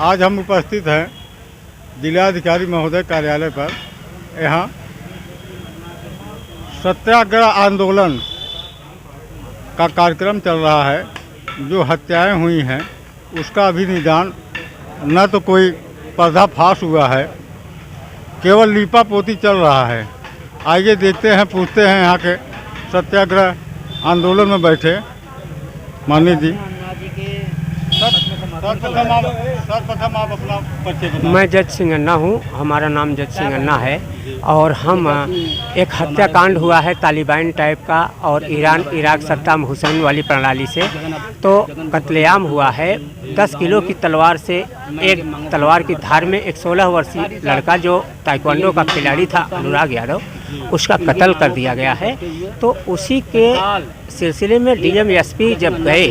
आज हम उपस्थित हैं जिलाधिकारी महोदय कार्यालय पर। यहाँ सत्याग्रह आंदोलन का कार्यक्रम चल रहा है। जो हत्याएं हुई हैं उसका अभी निदान न तो कोई पर्दाफाश हुआ है, केवल लीपा पोती चल रहा है। आइए देखते हैं, पूछते हैं यहाँ के सत्याग्रह आंदोलन में बैठे माननीय जी। सर्वप्रथम आप अपना परिचय बताएं। मैं जज सिंह अन्ना हूँ, हमारा नाम जज सिंह अन्ना है और हम एक हत्याकांड हुआ है तालिबान टाइप का और ईरान इराक सद्दाम हुसैन वाली प्रणाली से। तो कत्लेआम हुआ है। 10 किलो की तलवार से, एक तलवार की धार में एक 16 वर्षीय लड़का जो ताइक्वांडो का खिलाड़ी था अनुराग यादव, उसका कत्ल कर दिया गया है। तो उसी के सिलसिले में डीएम एसपी जब गए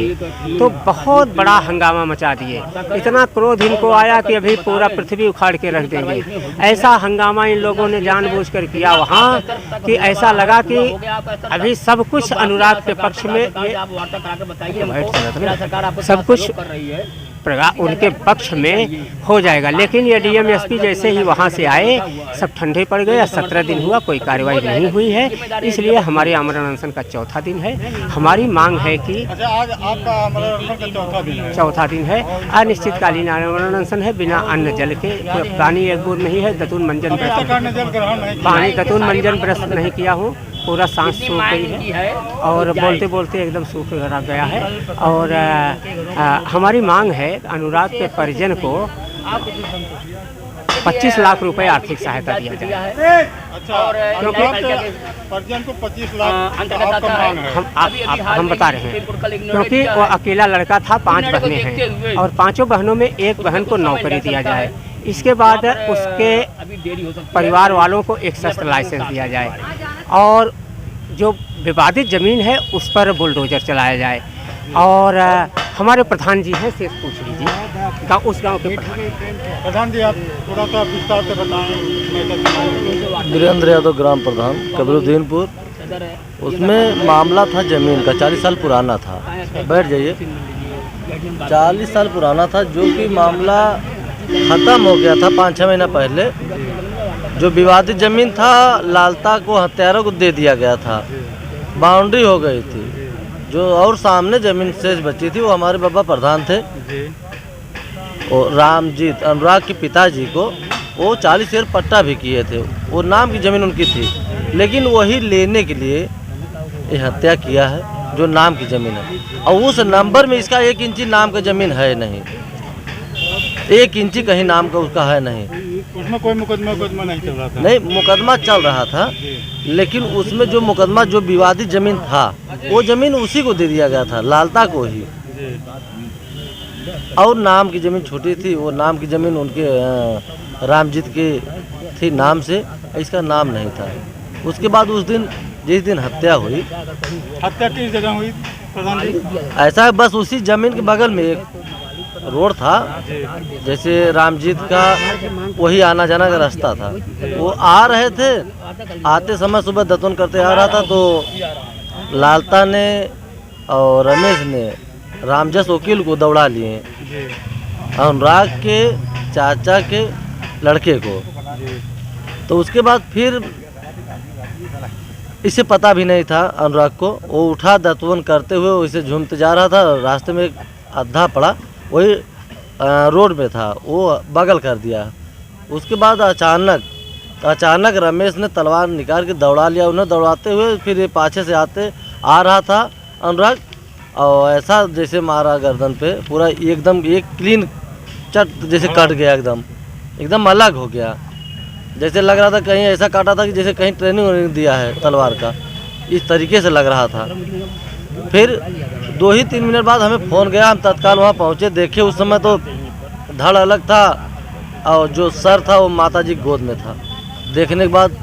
तो बहुत बड़ा हंगामा मचा दिए। इतना क्रोध इनको आया कि अभी पूरा पृथ्वी उखाड़ के रख देंगे। ऐसा हंगामा इन लोगों ने जानबूझकर किया वहाँ कि ऐसा लगा कि अभी सब कुछ अनुराग के पक्ष में, सब कुछ उनके पक्ष में हो जाएगा। लेकिन ये डीएम एसपी जैसे ही वहाँ से आए सब ठंडे पड़ गए। 17 दिन हुआ, कोई कार्रवाई नहीं हुई है। इसलिए हमारे आमरण अनशन का चौथा दिन है। हमारी मांग है कि आज आपका आमरण अनशन का चौथा दिन है। अनिश्चितकालीन आमरण अनशन है। बिना अन्न जल के, पानी एक बूंद नहीं है। दतून मंजन पानी दतून मंजन ब्रश नहीं किया हूँ। पूरा सांस सूख गई है और बोलते बोलते एकदम सूख गया है। और हमारी मांग है अनुराग के परिजन को 25 लाख रुपए आर्थिक सहायता दिया जाए। अच्छा, परिजन को 25 लाख आपका मांग है। हम बता रहे हैं क्योंकि वो अकेला लड़का था, 5 बहनें हैं और 5 बहनों में एक बहन को नौकरी दिया जाए। इसके बाद उसके परिवार वालों को एक शस्त्र लाइसेंस दिया जाए और जो विवादित ज़मीन है उस पर बुलडोजर चलाया जाए। और हमारे प्रधान जी हैं, शेष पूछड़ी जी का, उस गांव के प्रधान जी, आप थोड़ा सा विस्तार से बताएं। वीरेंद्र यादव ग्राम प्रधान कबीरुद्दीनपुर। उसमें मामला था ज़मीन का, 40 साल पुराना था। बैठ जाइए। 40 साल पुराना था, जो कि मामला ख़त्म हो गया था 5-6 महीना पहले। जो विवादित ज़मीन था लालता को, हत्यारों को दे दिया गया था। बाउंड्री हो गई थी जो, और सामने ज़मीन शेष बची थी। वो हमारे बाबा प्रधान थे और रामजीत अनुराग के पिताजी को वो 40 शेर पट्टा भी किए थे। वो नाम की ज़मीन उनकी थी, लेकिन वही लेने के लिए ये हत्या किया है जो नाम की ज़मीन है। और उस नंबर में इसका 1 इंची नाम का ज़मीन है नहीं, 1 इंची कहीं नाम का उसका है नहीं। उसमें कोई मुकदमा नहीं चल रहा था? नहीं, मुकदमा चल रहा था, लेकिन उसमें जो मुकदमा, जो विवादित ज़मीन था, वो ज़मीन उसी को दे दिया गया था, लालता को ही। और नाम की ज़मीन छोटी थी। वो नाम की ज़मीन उनके रामजीत की थी नाम से, इसका नाम नहीं था। उसके बाद उस दिन, जिस दिन हत्या हुई, हत्या किस जगह हुई प्रधान जी? ऐसा बस उसी ज़मीन के बगल में एक रोड था, जैसे रामजीत का वही आना जाना का रास्ता था। वो आ रहे थे, आते समय सुबह दतून करते आ रहा था, तो लालता ने और रमेश ने रामजस वकील को दौड़ा लिए, अनुराग के चाचा के लड़के को। तो उसके बाद फिर इसे पता भी नहीं था अनुराग को। वो उठा, दतून करते हुए वैसे झूमते जा रहा था। रास्ते में एक अद्धा पड़ा, वही रोड में था, वो बगल कर दिया। उसके बाद अचानक रमेश ने तलवार निकाल के दौड़ा लिया। उन्हें दौड़ाते हुए फिर ये पाछे से आ रहा था अनुराग, और ऐसा जैसे मारा गर्दन पे, पूरा एकदम एक क्लीन चट जैसे कट गया, एकदम अलग हो गया। जैसे लग रहा था कहीं ऐसा काटा था कि जैसे कहीं ट्रेनिंग दिया है तलवार का, इस तरीके से लग रहा था। फिर 2-3 मिनट बाद हमें फ़ोन गया, हम तत्काल वहाँ पहुँचे। देखे उस समय तो धड़ अलग था और जो सर था वो माताजी की गोद में था। देखने के बाद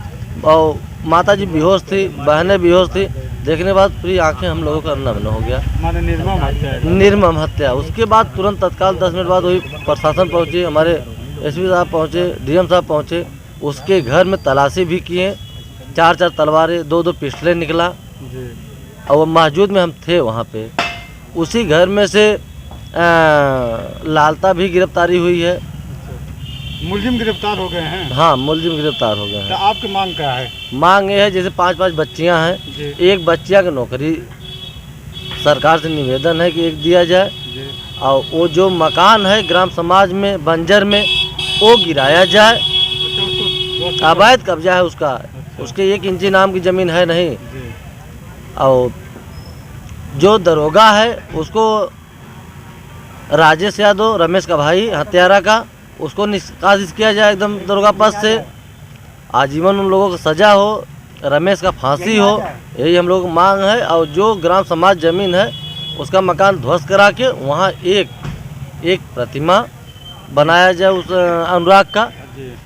और माताजी बेहोश थी, बहनें बेहोश थी। देखने के बाद पूरी आंखें हम लोगों का नम हो गया। माने निर्मम हत्या। उसके बाद तुरंत तत्काल 10 मिनट बाद वही प्रशासन पहुँची, हमारे एसपी साहब पहुँचे, डीएम साहब पहुँचे। उसके घर में तलाशी भी किए, 4-4 तलवारें, 2-2 पिस्टलें निकला। और वो मौजूद में हम थे वहाँ पे। उसी घर में से लालता भी गिरफ्तारी हुई है। मुलजिम गिरफ्तार हो गए हैं। हाँ, मुलजिम गिरफ्तार हो गए तो हैं। आपकी मांग क्या है? मांग ये है, जैसे 5-5 बच्चियां हैं, जी। एक बच्चिया की नौकरी सरकार से निवेदन है कि एक दिया जाए, जी। और वो जो मकान है ग्राम समाज में बंजर में वो गिराया जाए। अच्छा, उसको अवैध कब्जा है उसका, उसके 1 इंची नाम की ज़मीन है नहीं। जी। और जो दरोगा है उसको राजेश यादव, रमेश का भाई हत्यारा का, उसको निष्कासित किया जाए एकदम दरोगा पद से। आजीवन उन लोगों को सजा हो, रमेश का फांसी हो, यही हम लोग मांग है। और जो ग्राम समाज जमीन है उसका मकान ध्वस्त करा के वहाँ एक प्रतिमा बनाया जाए उस अनुराग का,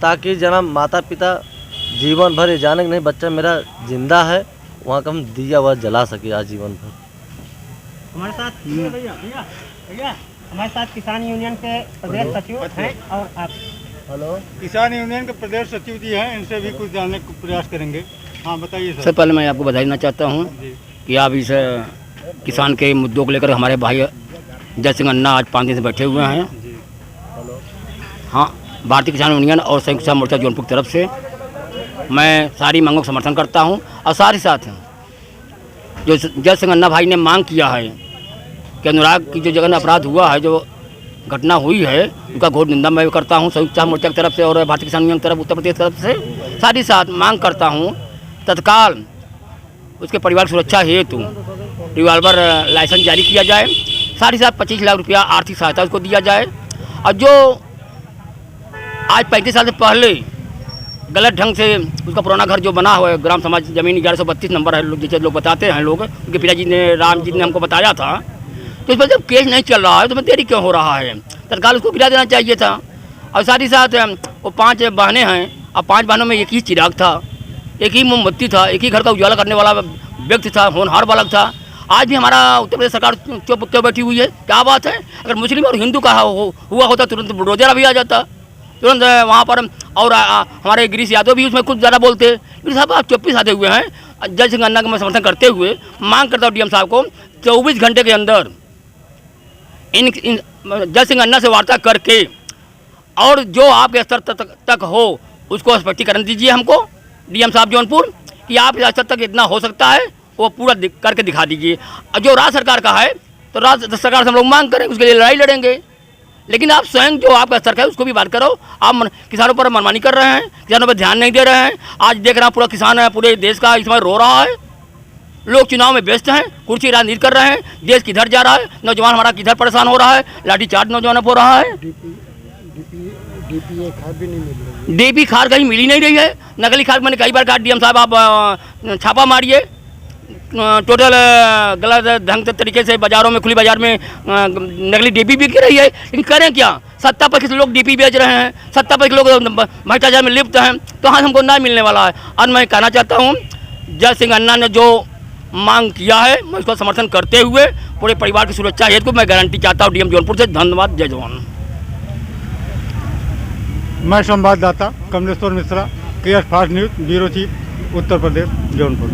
ताकि जना माता पिता जीवन भर ये जाने कि नहीं बच्चा मेरा जिंदा है, वहाँ का हम दिया हुआ जला सके आजीवन भर। हमारे साथ हमारे साथ किसान यूनियन के प्रदेश सचिव हैं और आप। हेलो, किसान यूनियन के प्रदेश सचिव जी हैं, इनसे भी कुछ जानने का प्रयास करेंगे। हाँ, बताइए सर। सबसे पहले मैं आपको बधाई देना चाहता हूँ जी। कि आप इस किसान के मुद्दों को लेकर हमारे भाई जय सिंह अन्ना आज 5 दिन से बैठे हुए हैं। जी। हाँ, भारतीय किसान यूनियन और संयुक्त किसान मोर्चा जौनपुर की तरफ से मैं सारी मांगों का समर्थन करता हूँ। और साथ ही साथ जो जय सिंह अन्ना भाई ने मांग किया है कि अनुराग की जो जगह अपराध हुआ है, जो घटना हुई है, उनका घोर निंदा मैं करता हूँ संयुक्त किसान मोर्चा की तरफ से और भारतीय किसान यूनियन की तरफ उत्तर प्रदेश की तरफ से। साथ ही साथ मांग करता हूँ तत्काल उसके परिवार की सुरक्षा हेतु रिवाल्वर लाइसेंस जारी किया जाए। साथ ही साथ 25 लाख रुपया आर्थिक सहायता उसको दिया जाए। और जो आज 35 साल से पहले गलत ढंग से उसका पुराना घर जो बना हुआ है, ग्राम समाज जमीन 1132 नंबर है, जैसे लोग बताते हैं, लोग उनके पिताजी ने राम जी ने हमको बताया था। तो इस पर जब केस नहीं चल रहा है तो मैं देरी क्यों हो रहा है? तत्काल उसको गिरा देना चाहिए था। और साथ ही साथ वो 5 बहनें हैं, और 5 बहनों में एक ही चिराग था, एक ही मोमबत्ती था, एक ही घर का उजाला करने वाला व्यक्ति था, होनहार बालक था। आज भी हमारा उत्तर प्रदेश सरकार चुप क्यों बैठी हुई है? क्या बात है? अगर मुस्लिम और हिंदू का हुआ होता तुरंत बुलडोजर भी आ जाता तुरंत वहाँ पर। और हमारे गिरीश यादव भी उसमें कुछ ज़्यादा बोलते। लेकिन साहब आप चुप्पी साधे हुए हैं। जय सिंह अन्ना का मैं समर्थन करते हुए मांग करता हूँ डीएम साहब को 24 घंटे के अंदर इन जय सिंह अन्ना से वार्ता करके और जो आपके स्तर तक हो उसको स्पष्टीकरण दीजिए हमको डीएम साहब जौनपुर, कि आप इस स्तर तक इतना हो सकता है वो पूरा करके दिखा दीजिए। और जो राज्य सरकार का है तो राज्य सरकार से हम लोग मांग करेंगे, उसके लिए लड़ाई लड़ेंगे। लेकिन आप स्वयं जो आपका स्तर है उसको भी बात करो। आप किसानों पर मनमानी कर रहे हैं, किसानों पर ध्यान नहीं दे रहे हैं। आज देख रहा पूरा किसान है, पूरे देश का इस समय रो रहा है। लोग चुनाव में व्यस्त हैं, कुर्सी राजनीति कर रहे हैं, देश किधर जा रहा है, नौजवान हमारा किधर परेशान हो रहा है, लाठीचार्ज नौजवानों पर हो रहा है। डीपी खाद कहीं मिल ही नहीं रही है। नकली खाद मैंने कई बार कहा डीएम साहब आप छापा मारिए। टोटल गलत ढंग से तरीके से बाज़ारों में, खुली बाज़ार में नकली डीपी बिक रही है। लेकिन करें क्या? सत्ता पर किसी लोग डीपी बेच रहे हैं, सत्ता पर लोग भ्रष्टाचार में लिप्त हैं, तो हाँ हमको न्याय मिलने वाला है। और मैं कहना चाहता हूँ जय सिंह अन्ना ने जो मांग किया है मैं उसका समर्थन करते हुए पूरे परिवार की सुरक्षा हेतु को मैं गारंटी चाहता हूँ डीएम जौनपुर से। धन्यवाद। जय जवान। मैं संवाददाता Kamleshwar Mishra, KS fast news bureau chief, Uttar Pradesh, Jaunpur.